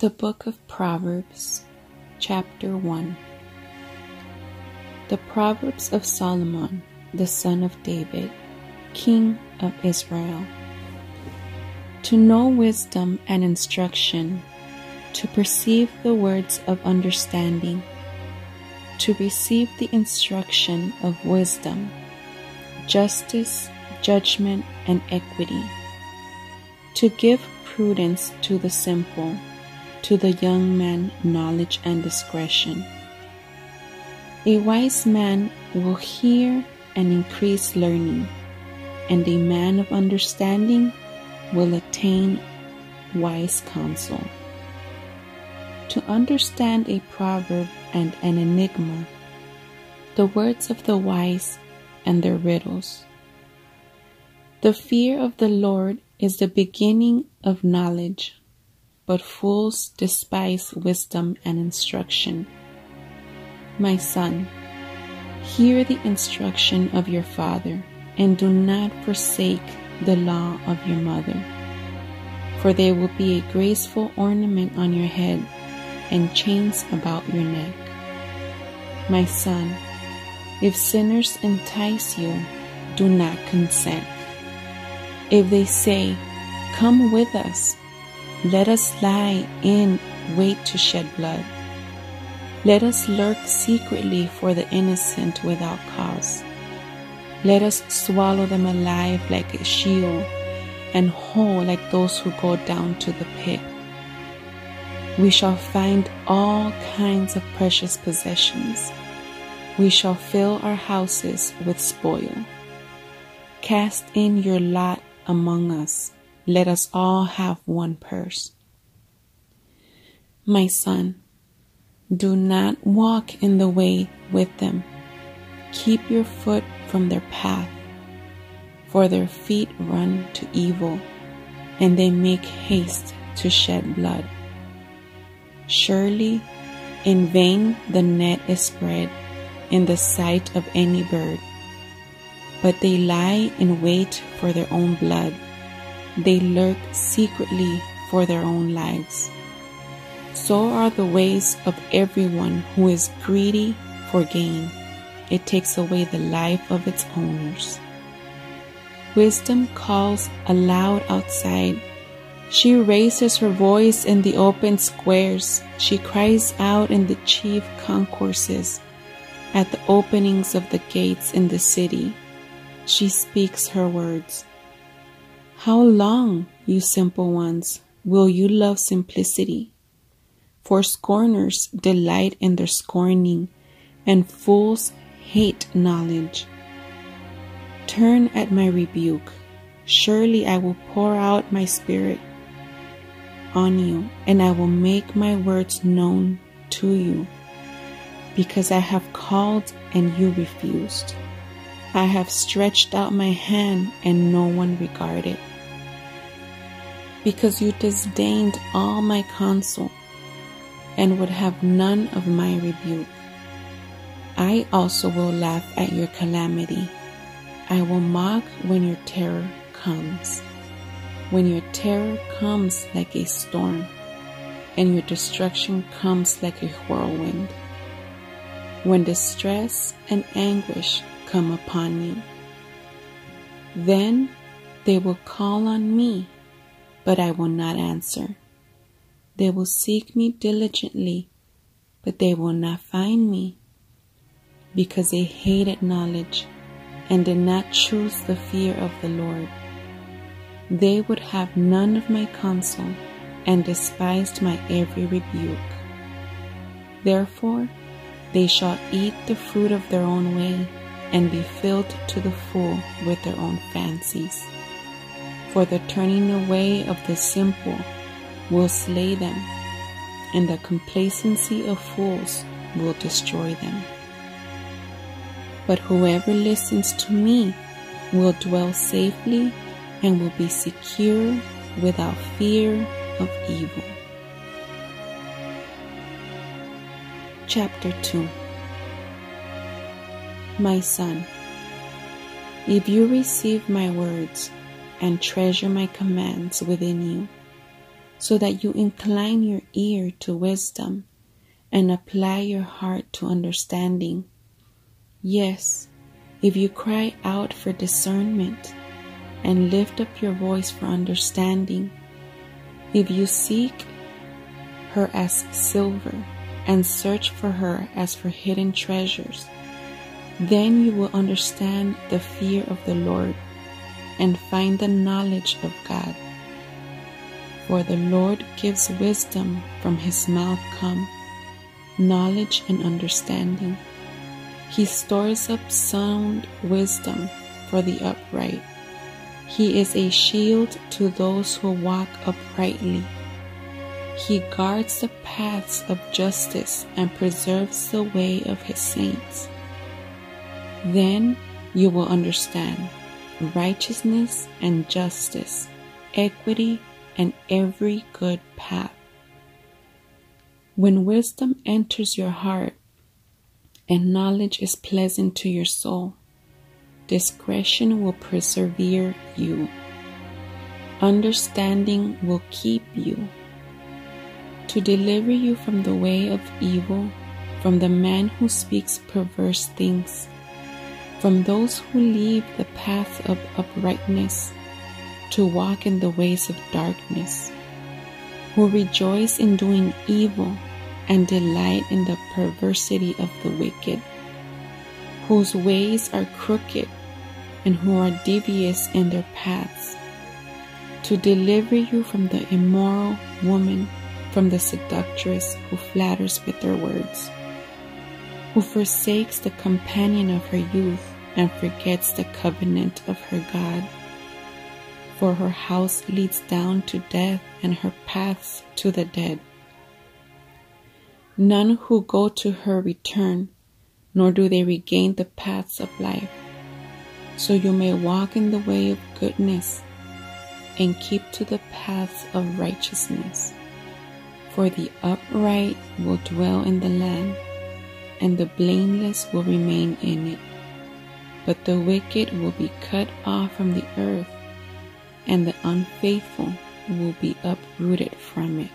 The Book of Proverbs, Chapter 1. The Proverbs of Solomon, the son of David, King of Israel. To know wisdom and instruction, to perceive the words of understanding, to receive the instruction of wisdom, justice, judgment, and equity, to give prudence to the simple, to the young man knowledge and discretion. A wise man will hear and increase learning, and a man of understanding will attain wise counsel. To understand a proverb and an enigma, the words of the wise and their riddles. The fear of the Lord is the beginning of knowledge, but fools despise wisdom and instruction. My son, hear the instruction of your father, and do not forsake the law of your mother, for they will be a graceful ornament on your head and chains about your neck. My son, if sinners entice you, do not consent. If they say, "Come with us," let us lie in wait to shed blood. Let us lurk secretly for the innocent without cause. Let us swallow them alive like a Sheol, and whole like those who go down to the pit. We shall find all kinds of precious possessions. We shall fill our houses with spoil. Cast in your lot among us. Let us all have one purse. My son, do not walk in the way with them. Keep your foot from their path, for their feet run to evil, and they make haste to shed blood. Surely, in vain the net is spread in the sight of any bird, but they lie in wait for their own blood. They lurk secretly for their own lives. So are the ways of everyone who is greedy for gain. It takes away the life of its owners. Wisdom calls aloud outside. She raises her voice in the open squares. She cries out in the chief concourses, at the openings of the gates in the city. She speaks her words. How long, you simple ones, will you love simplicity? For scorners delight in their scorning, and fools hate knowledge. Turn at my rebuke. Surely I will pour out my spirit on you, and I will make my words known to you, because I have called and you refused. I have stretched out my hand and no one regarded. Because you disdained all my counsel and would have none of my rebuke. I also will laugh at your calamity. I will mock when your terror comes. When your terror comes like a storm, and your destruction comes like a whirlwind. When distress and anguish come upon you, then they will call on me, but I will not answer. They will seek me diligently, but they will not find me, because they hated knowledge and did not choose the fear of the Lord. They would have none of my counsel and despised my every rebuke. Therefore, they shall eat the fruit of their own way and be filled to the full with their own fancies. For the turning away of the simple will slay them, and the complacency of fools will destroy them. But whoever listens to me will dwell safely and will be secure without fear of evil. Chapter 2. My son, if you receive my words and treasure my commands within you, so that you incline your ear to wisdom and apply your heart to understanding. Yes, if you cry out for discernment and lift up your voice for understanding, if you seek her as silver and search for her as for hidden treasures, then you will understand the fear of the Lord and find the knowledge of God. For the Lord gives wisdom, from his mouth come knowledge and understanding. He stores up sound wisdom for the upright. He is a shield to those who walk uprightly. He guards the paths of justice and preserves the way of his saints. Then you will understand righteousness and justice, equity, and every good path. When wisdom enters your heart and knowledge is pleasant to your soul, discretion will persevere you. Understanding will keep you, to deliver you from the way of evil, from the man who speaks perverse things, from those who leave the path of uprightness to walk in the ways of darkness, who rejoice in doing evil and delight in the perversity of the wicked, whose ways are crooked and who are devious in their paths, to deliver you from the immoral woman, from the seductress who flatters with her words, who forsakes the companion of her youth and forgets the covenant of her God. For her house leads down to death and her paths to the dead. None who go to her return, nor do they regain the paths of life. So you may walk in the way of goodness and keep to the paths of righteousness. For the upright will dwell in the land, and the blameless will remain in it. But the wicked will be cut off from the earth, and the unfaithful will be uprooted from it.